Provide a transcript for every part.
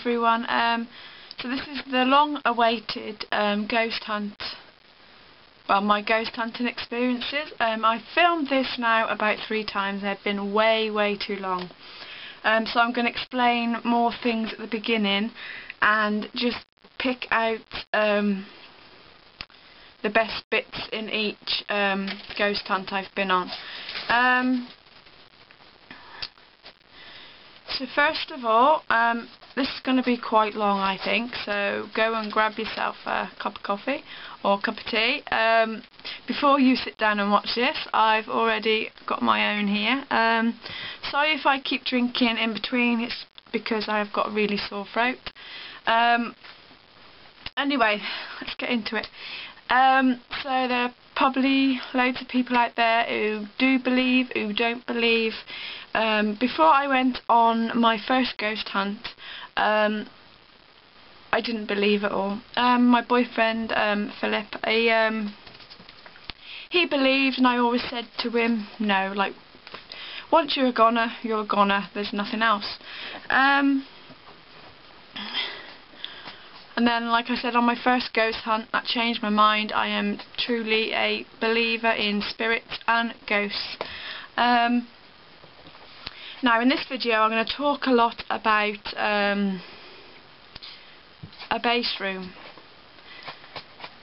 everyone. So this is the long-awaited ghost hunt. Well, my ghost hunting experiences. I've filmed this now about 3 times. They've been way too long. So I'm going to explain more things at the beginning and just pick out the best bits in each ghost hunt I've been on. So first of all, this is going to be quite long, I think, so go and grab yourself a cup of coffee or a cup of tea. Before you sit down and watch this, I've already got my own here. Sorry if I keep drinking in between, it's because I've got a really sore throat. Anyway, let's get into it. So there are probably loads of people out there who do believe, who don't believe. Before I went on my first ghost hunt, I didn't believe at all. My boyfriend, Philip, he believed, and I always said to him, no, like, once you're a goner, you're a goner, there's nothing else. And then, like I said, on my first ghost hunt, that changed my mind. I am truly a believer in spirits and ghosts. Now, in this video, I'm going to talk a lot about a base room.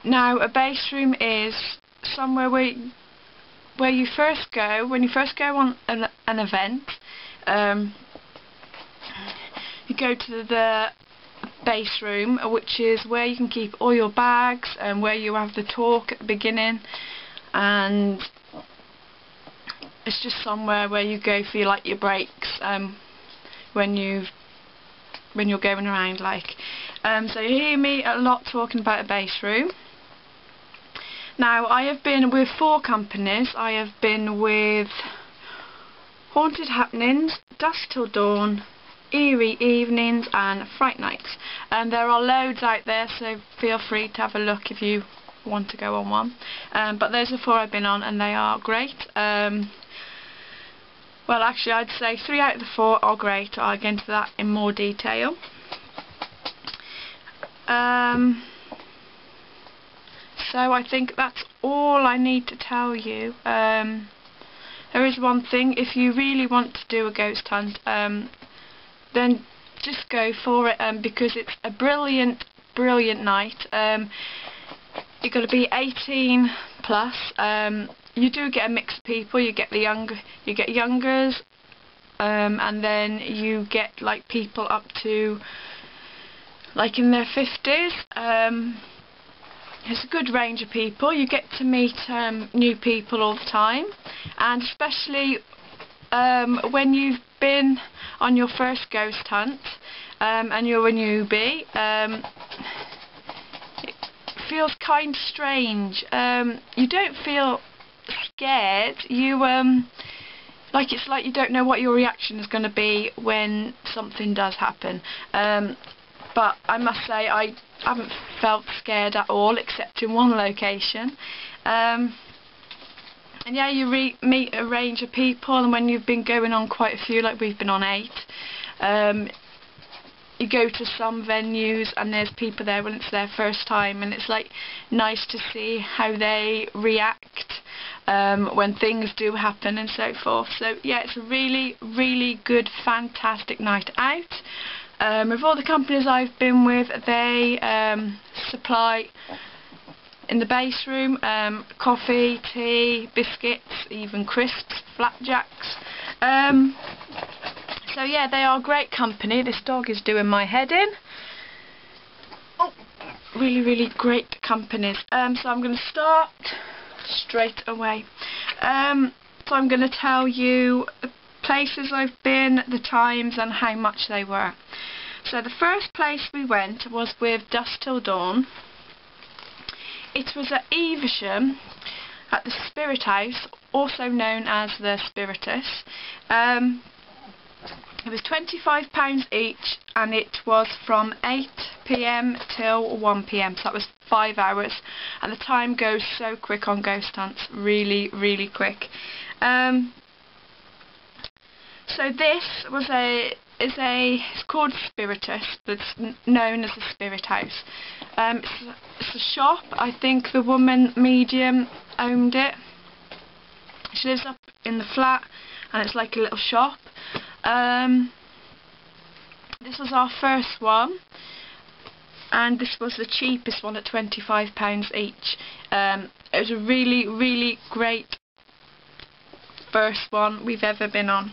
Now, a base room is somewhere where you first go, when you first go on an event. You go to the base room, which is where you can keep all your bags and where you have the talk at the beginning, and it's just somewhere where you go for like your breaks when you're going around, like. So you hear me a lot talking about a base room. Now, I have been with 4 companies. I have been with Haunted Happenings, Dusk Till Dawn, Eerie Evenings and Fright Nights, and there are loads out there, so feel free to have a look if you want to go on one. But those are 4 I've been on, and they are great. Well, actually, I'd say 3 out of the 4 are great. I'll get into that in more detail. So I think that's all I need to tell you. There is one thing: if you really want to do a ghost hunt, then just go for it, because it's a brilliant night. You've got to be 18 plus. You do get a mix of people. You get youngers, and then you get like people up to like in their 50s. It's a good range of people. You get to meet new people all the time, and especially when you've been on your first ghost hunt and you're a newbie, it feels kind of strange. You don't feel scared. You like, it's like you don't know what your reaction is going to be when something does happen. But I must say, I haven't felt scared at all, except in one location. And yeah, you meet a range of people, and when you've been going on quite a few, like we've been on 8, you go to some venues and there's people there when it's their first time, and it's like nice to see how they react when things do happen and so forth. So yeah, it's a really good, fantastic night out. With all the companies I've been with, they supply in the base room coffee, tea, biscuits, even crisps, flapjacks. So yeah, they are great company. This dog is doing my head in. Oh, really great companies. So I'm going to start straight away. So I'm going to tell you the places I've been, the times and how much they were. So the first place we went was with Dusk Till Dawn. It was at Evesham at the Spirit House, also known as the Spiritus. It was £25 each, and it was from 8 PM till 1 PM, so that was 5 hours, and the time goes so quick on ghost hunts, really quick. So this was it's called Spiritus, but it's known as the Spirit House. It's a shop. I think the woman medium owned it. She lives up in the flat, and it's like a little shop. This was our first one, and this was the cheapest one at £25 each. It was a really, really great first one we've ever been on.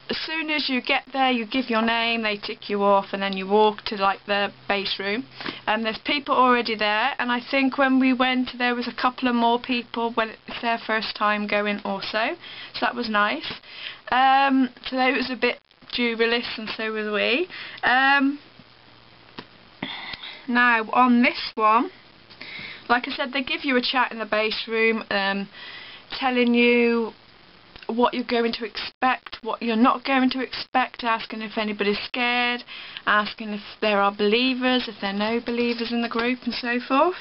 As soon as you get there, you give your name, they tick you off, and then you walk to like the base room. There's people already there, and I think when we went there was a couple of more people when it's their first time going also, so that was nice. So it was a bit jubilous, and so was we. Now on this one, like I said, they give you a chat in the base room, telling you what you're going to expect, what you're not going to expect, asking if anybody's scared, asking if there are believers, if there are no believers in the group, and so forth.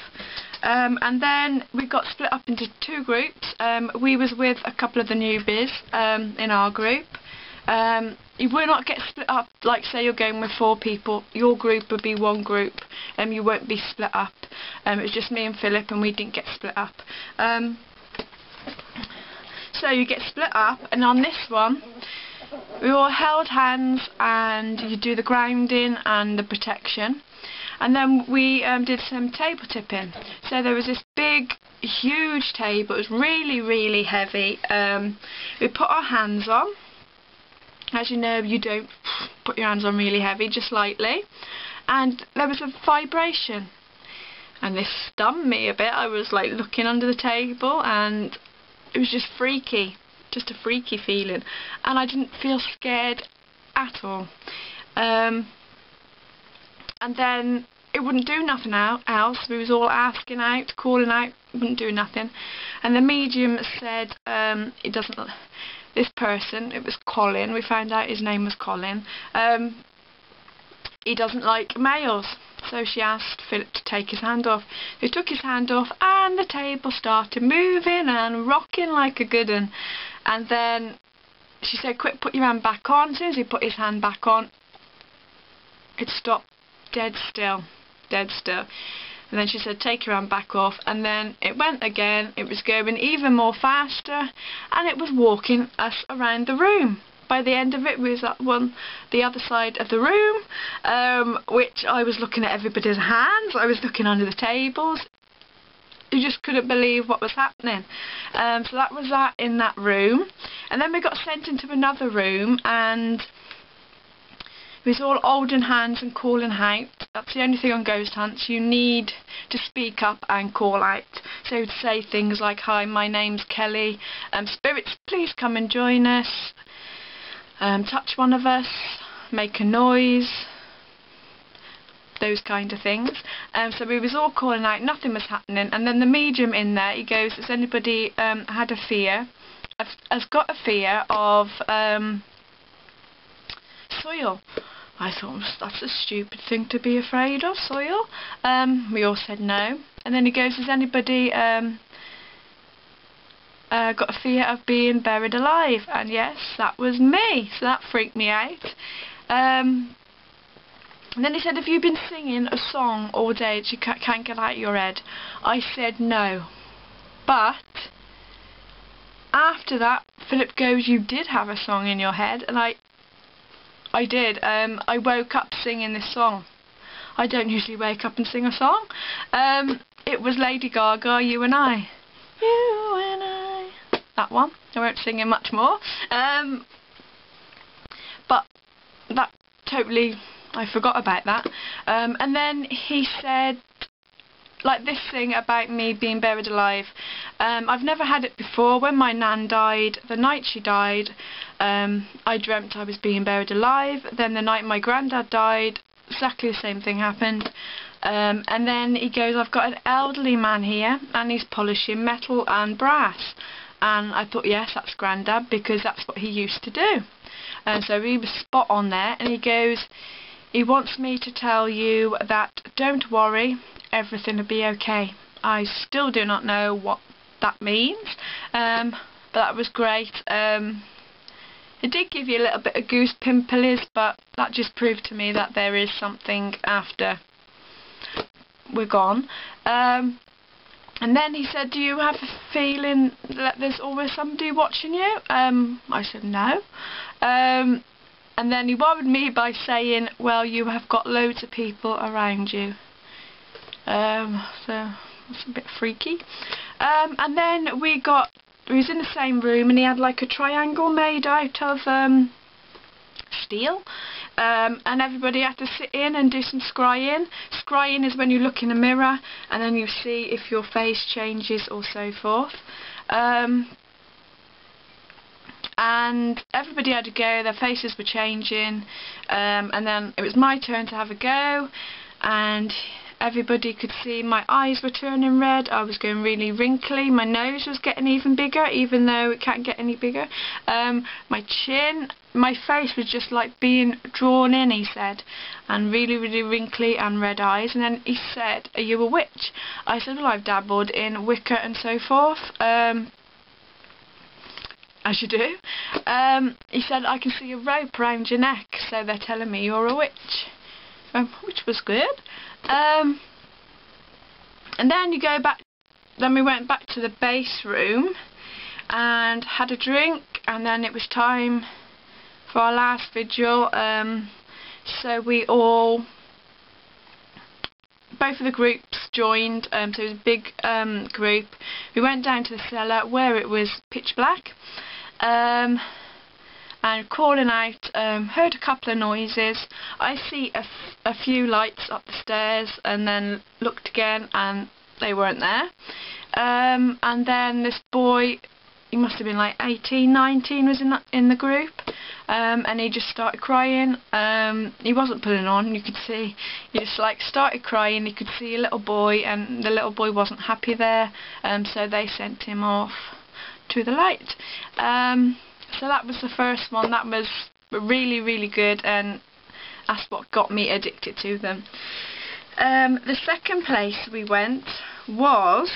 And then we got split up into two groups. We was with a couple of the newbies in our group. You will not get split up, like say you're going with 4 people, your group would be one group, and you won't be split up. It was just me and Philip, and we didn't get split up. So you get split up, and on this one we all held hands, and you do the grounding and the protection, and then we did some table tipping. So there was this big huge table. It was really, really heavy. We put our hands on. As you know, you don't put your hands on really heavy, just lightly, and there was a vibration, and this stunned me a bit. I was like looking under the table, and it was just freaky, just a freaky feeling, and I didn't feel scared at all. And then it wouldn't do nothing else. We was all asking out, calling out, wouldn't do nothing. And the medium said, it doesn't. This person, it was Colin. We found out his name was Colin. He doesn't like males. So she asked Philip to take his hand off. He took his hand off, and the table started moving and rocking like a good one. And then she said, "Quick, put your hand back on." As soon as he put his hand back on, it stopped dead still, dead still. And then she said, "Take your hand back off," and then it went again. It was going even more faster, and it was walking us around the room. By the end of it, we was at the other side of the room, which I was looking at everybody's hands. I was looking under the tables. You just couldn't believe what was happening. So that was that in that room. And then we got sent into another room, and it was all holding hands and calling out. That's the only thing on ghost hunts. You need to speak up and call out. So to say things like, "Hi, my name's Kelly. Spirits, please come and join us. Touch one of us, make a noise," those kind of things. So we was all calling out, nothing was happening, and then the medium in there, he goes, "Has anybody had a fear, has got a fear of soil?" I thought, that's a stupid thing to be afraid of, soil. We all said no. And then he goes, "Has anybody got a fear of being buried alive?" And yes, that was me, so that freaked me out. And then he said, "Have you been singing a song all day that you can't get out of your head?" I said no. But after that, Philip goes, "You did have a song in your head," and I did. I woke up singing this song. I don't usually wake up and sing a song. It was Lady Gaga, "You and I." You and I. That one. I won't sing it much more. But that totally, I forgot about that. And then he said, like this thing about me being buried alive. I've never had it before. When my nan died, the night she died, I dreamt I was being buried alive. Then the night my granddad died, exactly the same thing happened. And then he goes, "I've got an elderly man here, and he's polishing metal and brass." And I thought, yes, that's Grandad, because that's what he used to do. And so he was spot on there. And he goes, "He wants me to tell you that don't worry, everything will be okay." I still do not know what that means, but that was great. It did give you a little bit of goose pimples, but that just proved to me that there is something after we're gone. And then he said, do you have a feeling that there's always somebody watching you? I said no. And then he worried me by saying, well, you have got loads of people around you. So that's a bit freaky. And then we was in the same room, and he had like a triangle made out of steel, and everybody had to sit in and do some scrying. Scrying is when you look in a mirror and then you see if your face changes or so forth. And everybody had a go, their faces were changing, and then it was my turn to have a go, and everybody could see my eyes were turning red, I was going really wrinkly, my nose was getting even bigger, even though it can't get any bigger. My chin, my face was just like being drawn in, he said, and really, really wrinkly and red eyes. And then he said, are you a witch? I said, well, I've dabbled in Wicca and so forth, as you do. He said, I can see a rope around your neck, so they're telling me you're a witch. Which was good. And then you go back. Then we went back to the base room and had a drink, and then it was time for our last vigil. So we all, both of the groups joined. So it was a big group. We went down to the cellar where it was pitch black. And calling out, heard a couple of noises. I see a few lights up the stairs, and then looked again and they weren't there. And then this boy, he must have been like 18, 19, was in the group, and he just started crying. He wasn't putting on, you could see, he just like started crying. You could see a little boy, and the little boy wasn't happy there, so they sent him off to the light. So that was the first one. That was really, really good, and that's what got me addicted to them. The second place we went was